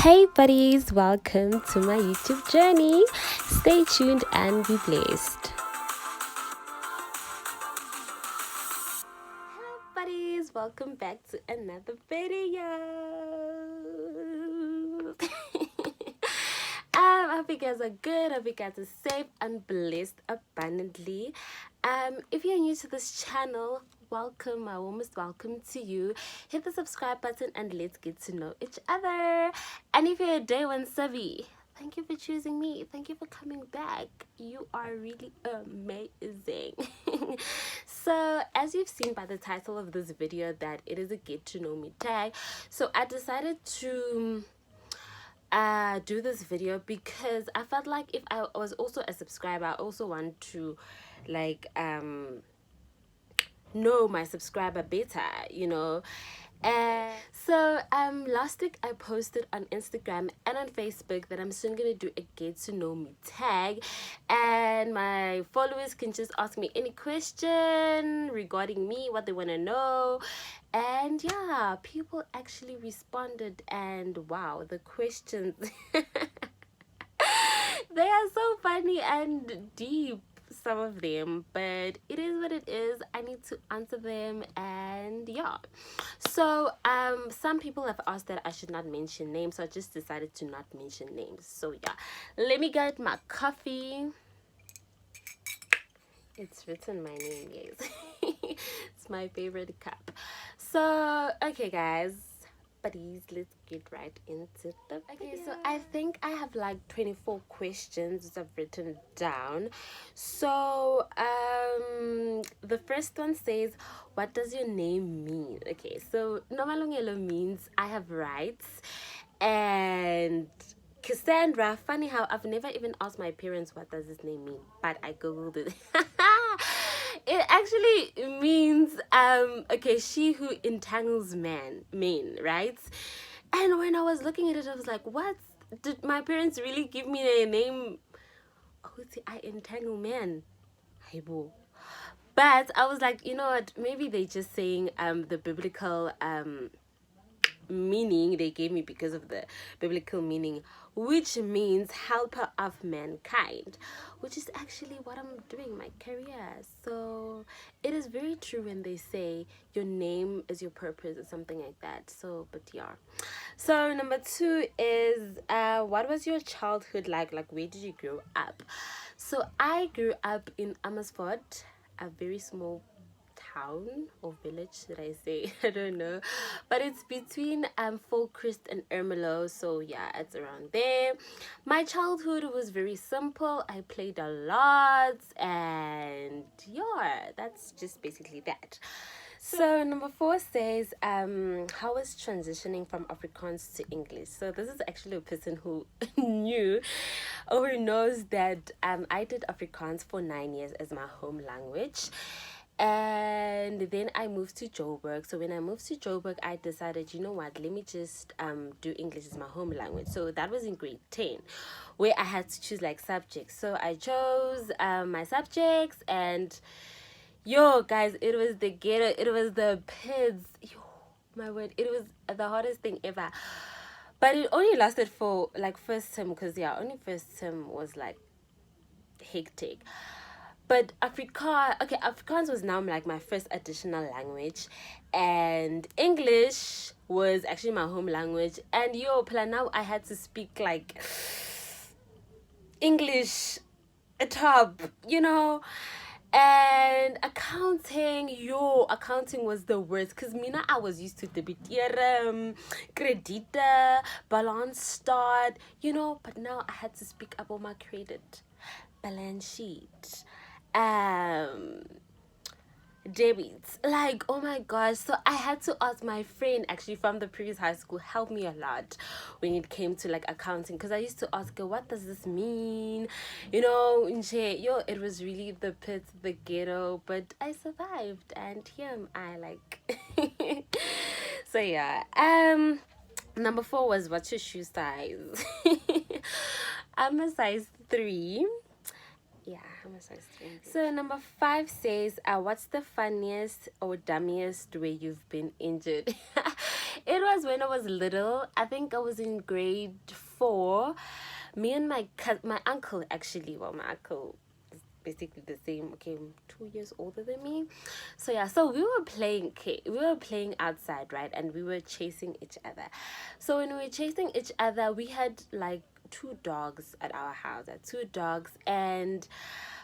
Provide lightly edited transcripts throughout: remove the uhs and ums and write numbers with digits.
Hey buddies, welcome to my YouTube journey. Stay tuned and be blessed. Hello buddies, welcome back to another video. I hope you guys are good. I hope you guys are safe and blessed abundantly. If you're new to this channel, welcome, my warmest welcome to you. Hit the subscribe button and let's get to know each other. And if you're a day one subby, thank you for choosing me. Thank you for coming back. You are really amazing. So as you've seen by the title of this video that it is a get to know me tag, so I decided to do this video because I felt like if I was also a subscriber, I also want to like know my subscriber better, you know. And so last week I posted on Instagram and on Facebook that I'm soon gonna do a get to know me tag, and my followers can just ask me any question regarding me, what they want to know. And yeah, people actually responded, and wow, the questions they are so funny and deep, some of them, but it is what it is. I need to answer them. And yeah, so some people have asked that I should not mention names, so I just decided to not mention names. So yeah, let me get my coffee. It's written my name, guys. It's my favorite cup. So okay guys, buddies, let's get right into the video. So I think I have like 24 questions I've written down. So the first one says, what does your name mean? Okay, so Nomalungelo means I have rights. And Cassandra, funny how I've never even asked my parents what does this name mean, but I googled it. It actually means okay, she who entangles men, right? And when I was looking at it, I was like, what? Did my parents really give me a name? Oh, see, I entangle men. Haibo. But I was like, you know what? Maybe they just saying the biblical meaning they gave me because of the biblical meaning, which means helper of mankind, which is actually what I'm doing my career. So it is very true when they say your name is your purpose or something like that. So but yeah, so number 2 is what was your childhood like where did you grow up? So I grew up in Amersfoort, a very small town or village, did I say? I don't know, but it's between Volkrust and Ermelo, so yeah, it's around there. My childhood was very simple. I played a lot, and yeah, that's just basically that. So number 4 says how was transitioning from Afrikaans to English? So this is actually a person who knew or who knows that I did Afrikaans for 9 years as my home language, and then I moved to Joburg. So when I moved to Joburg, I decided, you know what, let me just do English as my home language. So that was in grade 10, where I had to choose like subjects. So I chose my subjects, and yo guys, it was the ghetto, it was the PIDs. Yo, my word, it was the hardest thing ever. But it only lasted for like first term, because yeah, only first term was like hectic. But Afrikaans was now like my first additional language, and English was actually my home language. And yo, plan now I had to speak like English top, you know. And accounting was the worst, because mina I was used to debiteren, credita, balance start, you know. But now I had to speak about my credit, balance sheet, debits, like oh my gosh. So I had to ask my friend actually from the previous high school help me a lot when it came to like accounting, because I used to ask her, what does this mean, you know. Yo, it was really the pit, the ghetto, but I survived, and here am I, like so yeah. Number 4 was, what's your shoe size? I'm a size 3. Yeah, I'm a size 3. So number 5 says, what's the funniest or dummiest way you've been injured? It was when I was little. I think I was in grade 4. Me and my uncle, actually, well, my uncle is basically the same, okay, 2 years older than me. So yeah, so we were playing, okay, we were playing outside, right? And we were chasing each other. So when we were chasing each other, we had like two dogs at our house, two dogs, and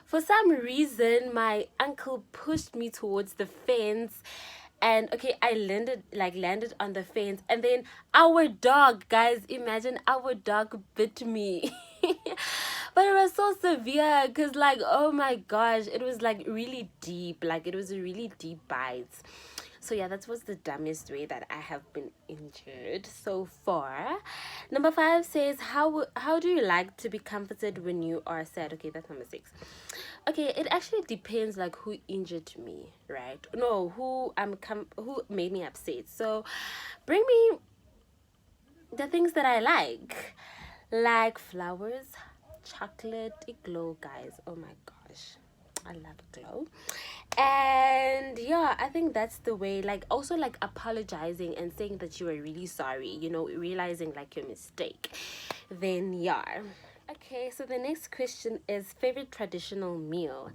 for some reason my uncle pushed me towards the fence, and okay, I landed on the fence, and then our dog, guys, imagine, our dog bit me. But it was so severe because, like, oh my gosh, it was like really deep, like it was a really deep bite. So yeah, that was the dumbest way that I have been injured so far. Number 5 says, how do you like to be comforted when you are sad? Okay, that's number 6. Okay, it actually depends, like, who injured me, right? No, who made me upset. So bring me the things that I like flowers, chocolate, glow, guys. Oh my gosh, I love glow. And yeah, I think that's the way, like, also like apologizing and saying that you are really sorry, you know, realizing like your mistake. Then yeah. Okay, so the next question is favorite traditional meal.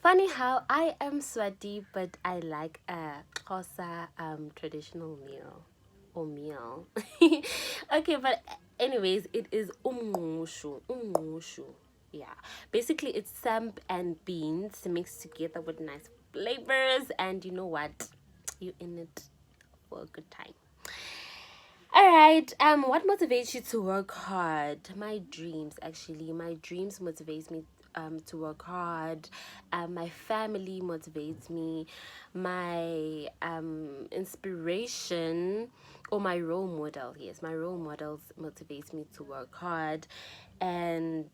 Funny how I am Swati, but I like a Xhosa traditional meal or meal. Okay, but anyways, it is umngqushu. Yeah, basically it's samp and beans mixed together with nice flavors, and you know what, you in it for a good time. All right, what motivates you to work hard? My dreams, actually, my dreams motivates me to work hard. My family motivates me. My inspiration, or my role model, yes, my role models motivates me to work hard. And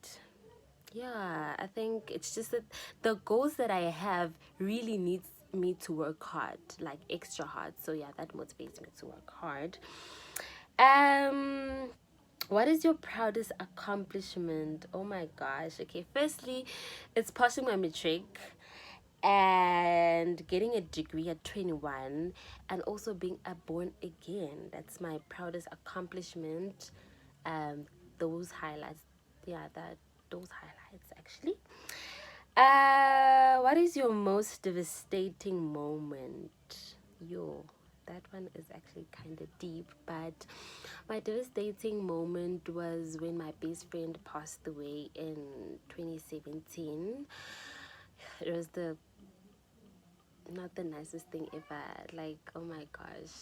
yeah, I think it's just that the goals that I have really needs me to work hard, like extra hard. So yeah, that motivates me to work hard. um what is your proudest accomplishment? Oh my gosh. Okay, firstly, it's passing my matric and getting a degree at 21, and also being a born again. That's my proudest accomplishment. Those highlights, yeah, that those highlights, actually. What is your most devastating moment? Yo, that one is actually kind of deep, but my devastating moment was when my best friend passed away in 2017. It was the not the nicest thing ever. Like, oh my gosh,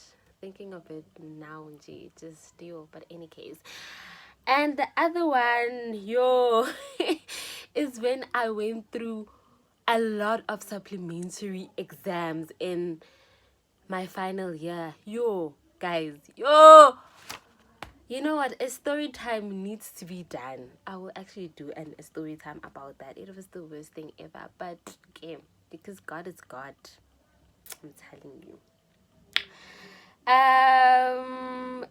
thinking of it now, just still. But any case, and the other one, yo, is when I went through a lot of supplementary exams in my final year. Yo, guys, yo. You know what? A story time needs to be done. I will actually do a story time about that. It was the worst thing ever. But okay, because God is God. I'm telling you.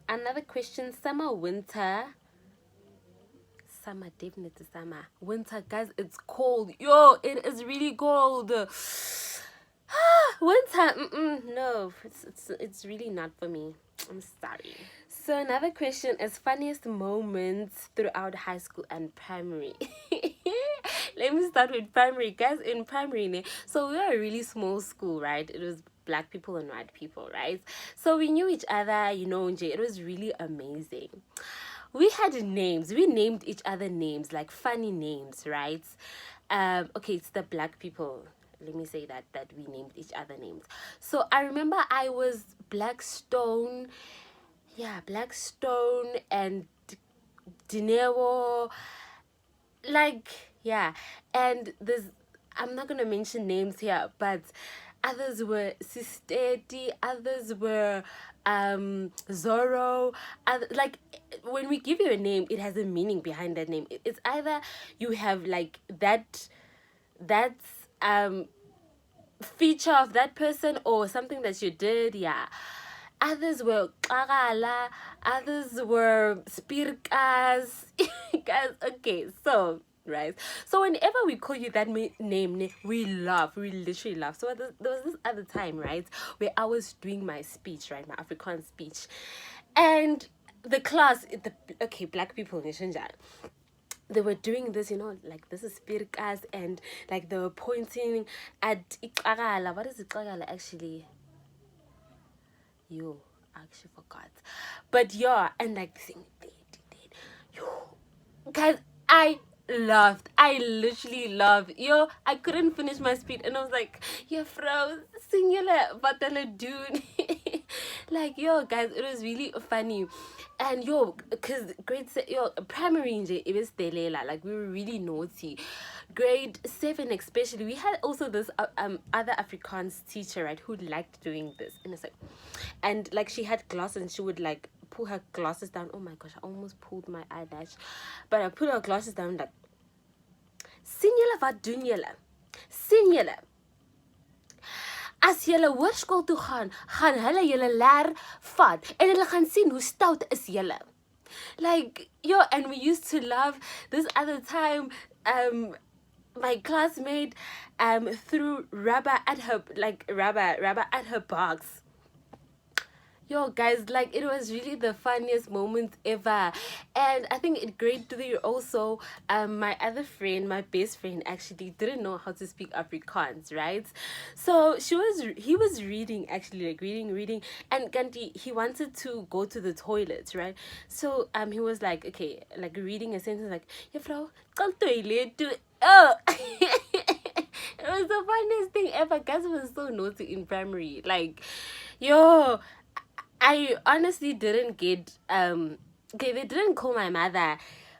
Another question: summer, or winter? Summer, definitely summer. Winter, guys, it's cold. Yo, it is really cold. Winter, no, it's really not for me. I'm sorry. So another question is funniest moments throughout high school and primary. Let me start with primary, guys. In primary, so we were a really small school, right? It was black people and white people, right? So we knew each other, you know, it was really amazing. We had names. We named each other names, like funny names, right? Okay, it's the black people. Let me say that we named each other names. So I remember I was Blackstone. Yeah, Blackstone and Dinero. Like, yeah. And there's, I'm not gonna mention names here, but others were Sisteti, others were Zorro. Like, when we give you a name, it has a meaning behind that name. It's either you have like that's feature of that person, or something that you did, yeah. Others were Qarala, others were Spirkas. Guys, okay, so right? So whenever we call you that name, we laugh, we literally laugh. So there was this other time, right, where I was doing my speech, right, my Afrikaans speech, and the class, okay, black people, they were doing this, like this is spirikas, and like they were pointing at Iqagala. What is Iqagala actually? Yo, I actually forgot. But yeah, and like sing yo, guys, I laughed. I literally laughed. Yo, I couldn't finish my speech, and I was like, "Yeah, vrouw, sing jullie wat hulle doen." Like, yo, guys, it was really funny. And yo, because primary nje, it was telela. Like, we were really naughty. Grade 7 especially, we had also this other Afrikaans teacher, right, who liked doing this. And it's like, and like she had glasses, and she would like pull her glasses down. Oh my gosh, I almost pulled my eyelash. But I put her glasses down, like, sien julle wat doen julle? Sien julle? As julle hoërskool toe gaan hulle julle leer vat en hulle gaan sien hoe stout is julle. Like, yo, and we used to love this other time. My classmate threw rubber at her box. Yo, guys, like, it was really the funniest moment ever. And I think in grade 3 also, my other friend, my best friend, actually didn't know how to speak Afrikaans, right? So he was reading, actually, like reading, and Gandhi, he wanted to go to the toilet, right? So he was like, okay, like reading a sentence like, "Yeah, vrouw, kan toilet do." Oh. It was the funniest thing ever. Guys was so naughty in primary. Like, yo, I honestly didn't get okay, they didn't call my mother,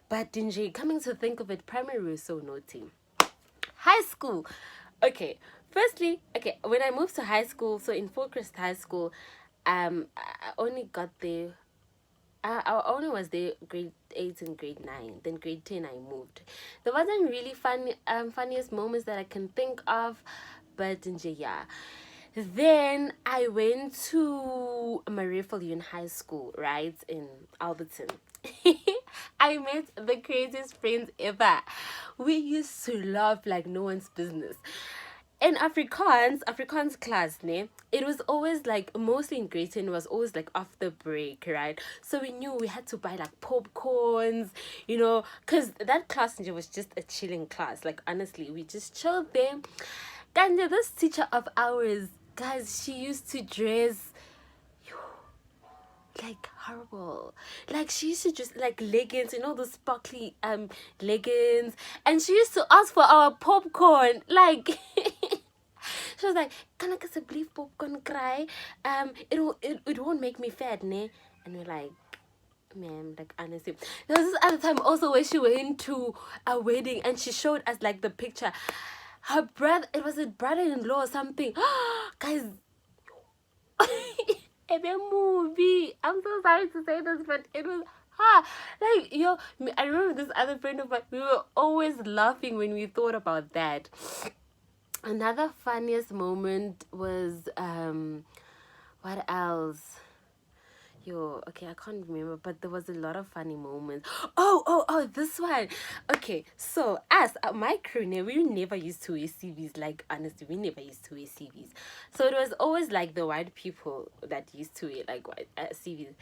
but Dingy, coming to think of it, primary was so naughty. High school. Okay. Firstly, okay, when I moved to high school, so in Forest High School, I only got there, I only was there grade 8 and grade 9. Then grade 10 I moved. There wasn't really funniest moments that I can think of, but yeah. Then I went to Maria Union High School, right, in Alberton. I met the craziest friends ever. We used to laugh like no one's business. In Afrikaans class, ne, it was always like, mostly in grade 10, was always like after break, right? So we knew we had to buy like popcorns, because that class was just a chilling class. Like, honestly, we just chilled there. And this teacher of ours, guys, she used to dress like horrible. Like, she used to just like leggings, those sparkly leggings, and she used to ask for our popcorn. Like, she was like, "Can I get a brief popcorn cry? It won't make me fat, ne?" And we're like, "Ma'am, like, honestly." There was this other time also where she went to a wedding and she showed us like the picture. Her brother, it was a brother-in-law or something. Guys, a movie. I'm so sorry to say this, but it was like, yo, I remember this other friend of mine, we were always laughing when we thought about that. Another funniest moment was what else? Yo, okay, I can't remember, but there was a lot of funny moments. Oh, this one. Okay, so us, my crew, we never used to wear CVs. Like, honestly, we never used to wear CVs. So it was always like the white people that used to wear like white CVs.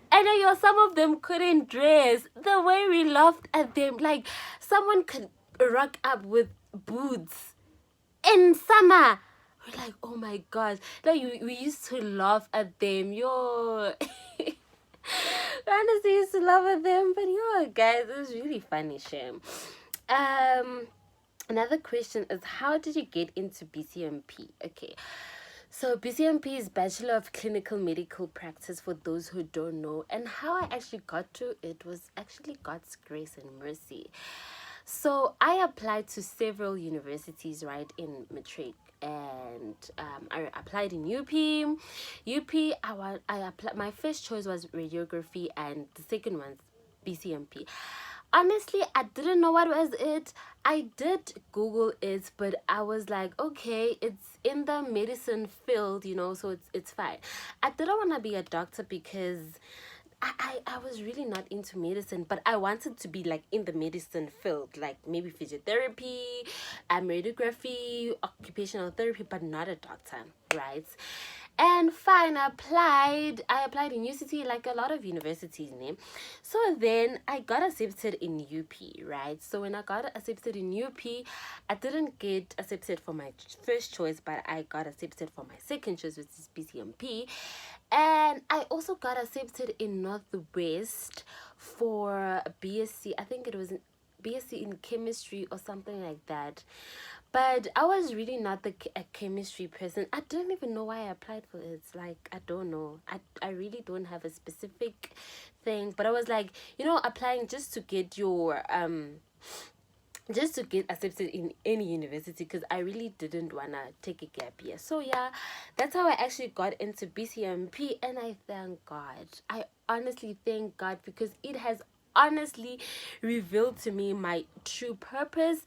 And then, some of them couldn't dress. The way we laughed at them, like, someone could rock up with boots in summer. We're like, oh my gosh. Like, we used to laugh at them. Yo. Honestly, used to laugh at them. But yo, guys, it was really funny, shame. Another question is, how did you get into BCMP? Okay. So BCMP is Bachelor of Clinical Medical Practice, for those who don't know. And how I actually got to it was actually God's grace and mercy. So I applied to several universities, right, in matric, and I applied in UP. I applied. My first choice was radiography, and the second one's BCMP. Honestly, I didn't know what was it. I did Google it, but I was like, okay, it's in the medicine field, so it's fine. I didn't want to be a doctor because I was really not into medicine, but I wanted to be like in the medicine field, like maybe physiotherapy, radiography, occupational therapy, but not a doctor, right? And fine, I applied in UCT, like a lot of universities name. So then I got accepted in UP, right? So when I got accepted in UP, I didn't get accepted for my first choice, but I got accepted for my second choice, which is BCMP. And I also got accepted in Northwest for BSc. I think it was BSc in chemistry or something like that. But I was really not a chemistry person. I don't even know why I applied for it. Like, I don't know. I really don't have a specific thing. But I was like, applying just to get your just to get accepted in any university, because I really didn't want to take a gap year. So yeah, that's how I actually got into BCMP, and I thank God. I honestly thank God, because it has honestly revealed to me my true purpose,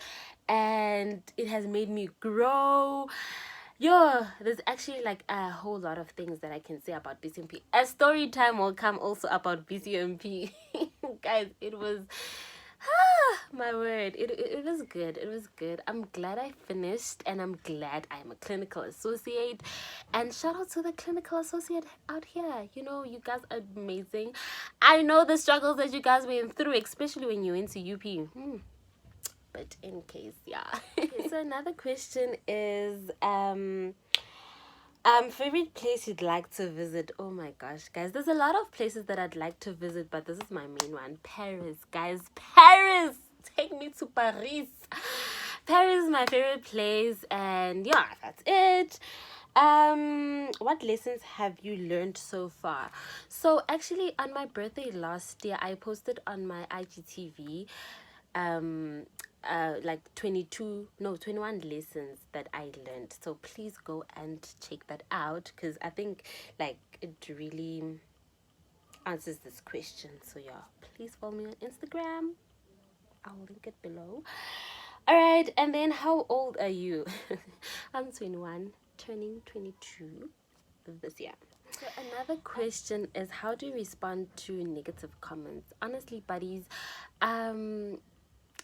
and it has made me grow. Yo, there's actually like a whole lot of things that I can say about BCMP. A story time will come also about BCMP. Guys, it was my word, it was good. It was good. I'm glad I finished, and I'm glad I'm a clinical associate. And shout out to the clinical associate out here. You guys are amazing. I know the struggles that you guys went through, especially when you went to UP. But in case, yeah. Okay, so another question is favorite place you'd like to visit. Oh my gosh, guys, there's a lot of places that I'd like to visit, but this is my main one. Paris, guys. Paris, take me to Paris. Paris is my favorite place, and yeah, that's it. What lessons have you learned so far? So actually, on my birthday last year, I posted on my IGTV like 21 lessons that I learned. So please go and check that out, because I think like it really answers this question. So yeah, please follow me on Instagram. I'll link it below. All right, and then how old are you? I'm 21, turning 22 this year. So another question is, how do you respond to negative comments? Honestly, buddies,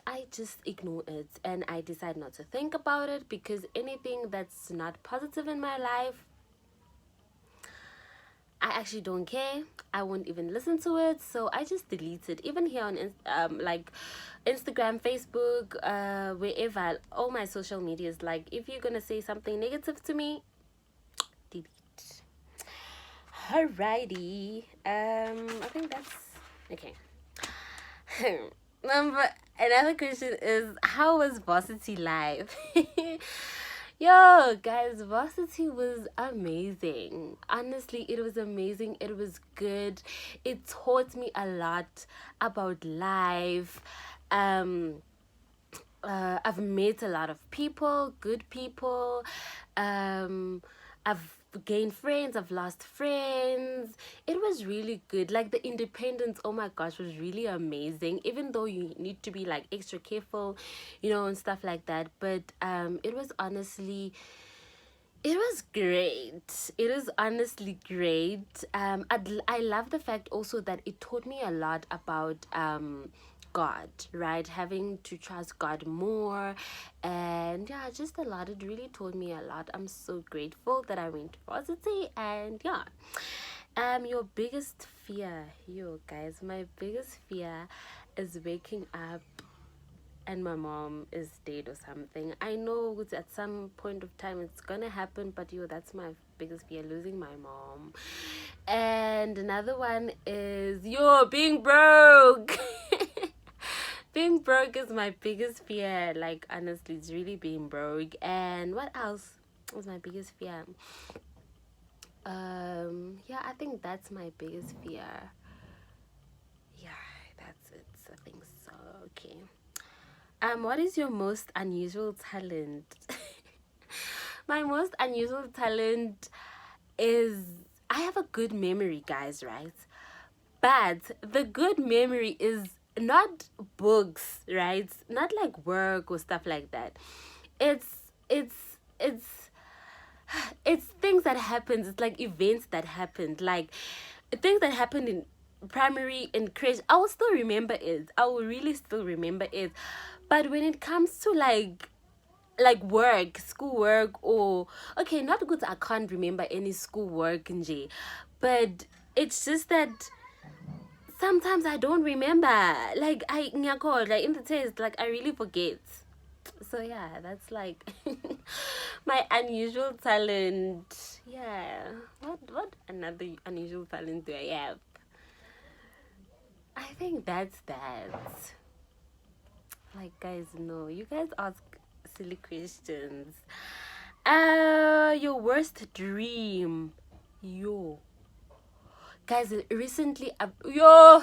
I just ignore it, and I decide not to think about it, because anything that's not positive in my life, I actually don't care. I won't even listen to it, so I just delete it. Even here on like Instagram, Facebook, wherever, all my social medias. Like, if you're gonna say something negative to me, delete. Alrighty. I think that's okay. Another question is, how was varsity life? Yo, guys, varsity was amazing. Honestly, it was amazing. It was good. It taught me a lot about life. I've met a lot of people, good people. I've gained friends, I've lost friends. It was really good. Like, the independence, oh my gosh, was really amazing. Even though you need to be like extra careful, and stuff like that. But it was honestly, it was great. It is honestly great. I love the fact also that it taught me a lot about God, right? Having to trust God more, and yeah, just a lot. It really taught me a lot. I'm so grateful that I went to varsity, and yeah. Your biggest fear, you guys. My biggest fear is waking up and my mom is dead or something. I know at some point of time it's gonna happen, but that's my biggest fear, losing my mom. And another one is being broke. Being broke is my biggest fear. Like, honestly, it's really being broke. And what else was my biggest fear? Yeah, I think that's my biggest fear. Yeah, that's it. I think so. Okay. What is your most unusual talent? My most unusual talent is, I have a good memory, guys, right? But the good memory is not books, right? Not like work or stuff like that. It's it's it's it's things that happens. It's like events that happened, like things that happened primary and crèche, I will still remember it. I will really still remember it. But when it comes to like work, schoolwork, or okay, not good, I can't remember any schoolwork nje, but it's just that sometimes I don't remember. Like I ngiyakhohlwa, like in the test, like I really forget. So yeah, that's like my unusual talent. Yeah. What another unusual talent do I have? I think that's that. Like guys, no, you guys ask silly questions. Your worst dream. Yo. Guys, recently yo,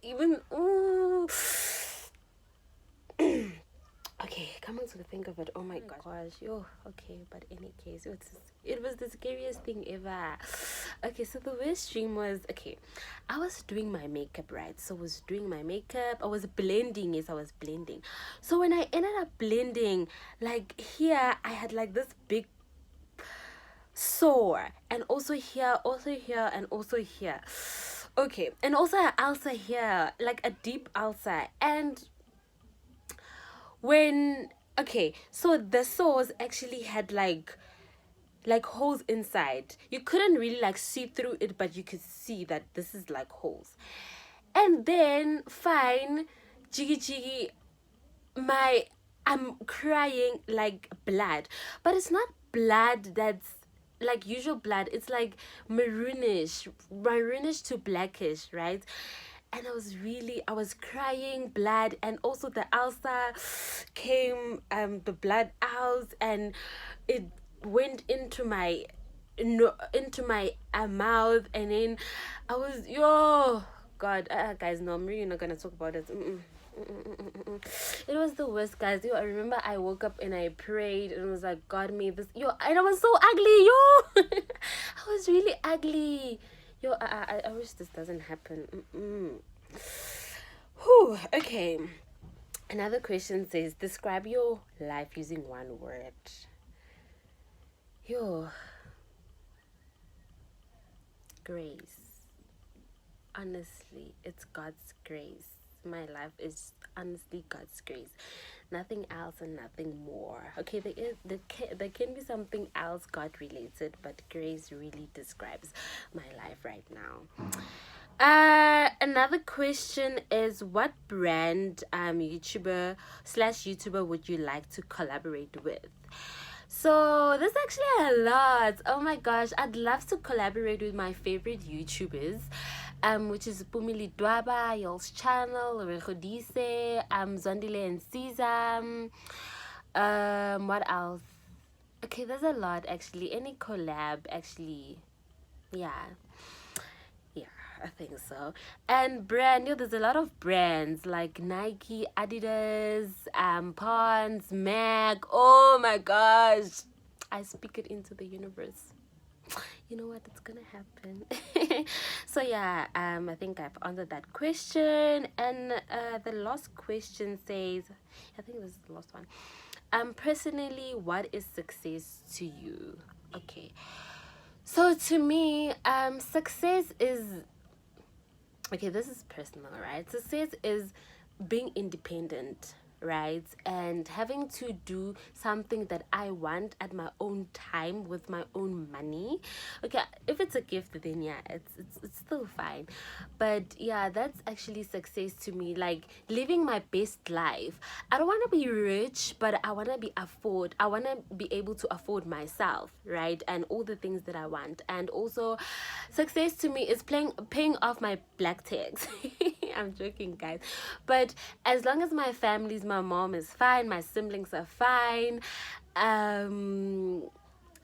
even ooh. Okay, coming to think of it, oh my gosh, yo, okay, but any case, it was the scariest thing ever. Okay, so the worst dream was, okay, I was doing my makeup, right? So I was doing my makeup, I was blending, yes, I was blending. So when I ended up blending, like here, I had like this big sore, and also here, and also here. Okay, and also an ulcer here, like a deep ulcer, and when okay, so the sores actually had like holes inside. You couldn't really like see through it, but you could see that this is like holes. And then fine, jiggy jiggy, my I'm crying like blood, but it's not blood that's like usual blood. It's like maroonish to blackish, right? And I was crying blood, and also the ulcer came the blood out, and it went into my no into my mouth, and then I was yo god, guys, no, I'm really not gonna talk about it. It was the worst, guys. Yo, I remember I woke up and I prayed and was like, God made this. Yo, and I was so ugly, yo. I was really ugly. Yo, I wish this doesn't happen. Whew, okay. Another question says, describe your life using one word. Yo, grace. Honestly, it's God's grace. My life is honestly God's grace. Nothing else and nothing more. Okay, there can be something else God related, but grace really describes my life right now. Another question is, what brand YouTuber would you like to collaborate with? So there's actually a lot. Oh my gosh, I'd love to collaborate with my favorite YouTubers, which is Pumili Dwaba, Yol's channel, Rekodise, Zondile and Caesar. What else? Okay, there's a lot actually. Any collab actually, yeah. Yeah, I think so. And brand new, there's a lot of brands like Nike, Adidas, Pons, Mac. Oh my gosh. I speak it into the universe. You know what? It's gonna happen. So yeah, I think I've answered that question. And the last question says, I think this is the last one. Personally, what is success to you? Okay. So to me, success is, okay, this is personal, right? Success is being independent, right? And having to do something that I want at my own time with my own money. Okay, if it's a gift, then yeah, it's still fine. But yeah, that's actually success to me. Like living my best life. I don't want to be rich, but I want to I want to be able to afford myself, right? And all the things that I want. And also success to me is paying off my black tax. I'm joking, guys, but as long as my my mom is fine, my siblings are fine,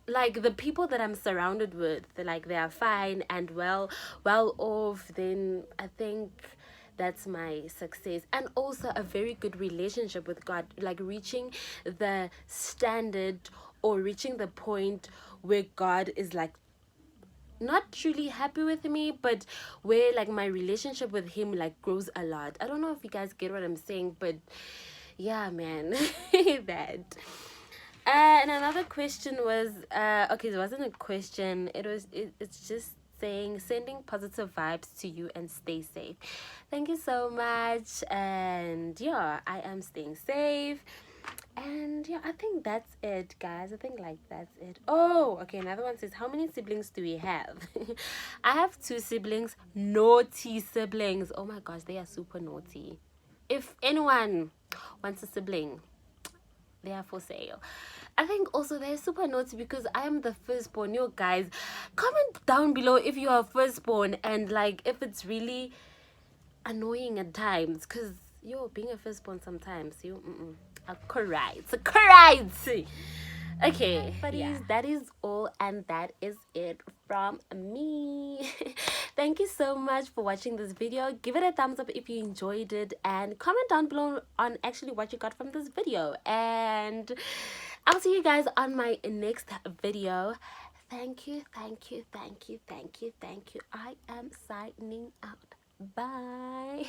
like the people that I'm surrounded with, like they are fine and well off, then I think that's my success. And also a very good relationship with God, like reaching the standard or reaching the point where God is like not truly happy with me, but where like my relationship with him like grows a lot. I don't know if you guys get what I'm saying, but yeah, man. That. And another question was okay, it wasn't a question, it's just saying sending positive vibes to you and stay safe. Thank you so much. And yeah, I am staying safe. And yeah, I think that's it, guys. I think like that's it. Oh, okay. Another one says, how many siblings do we have? I have 2 siblings, naughty siblings. Oh my gosh, they are super naughty. If anyone wants a sibling, they are for sale. I think also they're super naughty because I am the firstborn. Yo, guys, comment down below if you are firstborn and like if it's really annoying at times, because yo, being a firstborn sometimes you correct. Okay, buddies, yeah, that is all, and that is it from me. Thank you so much for watching this video. Give it a thumbs up if you enjoyed it, and comment down below on actually what you got from this video, and I'll see you guys on my next video. Thank you. I am signing out. Bye.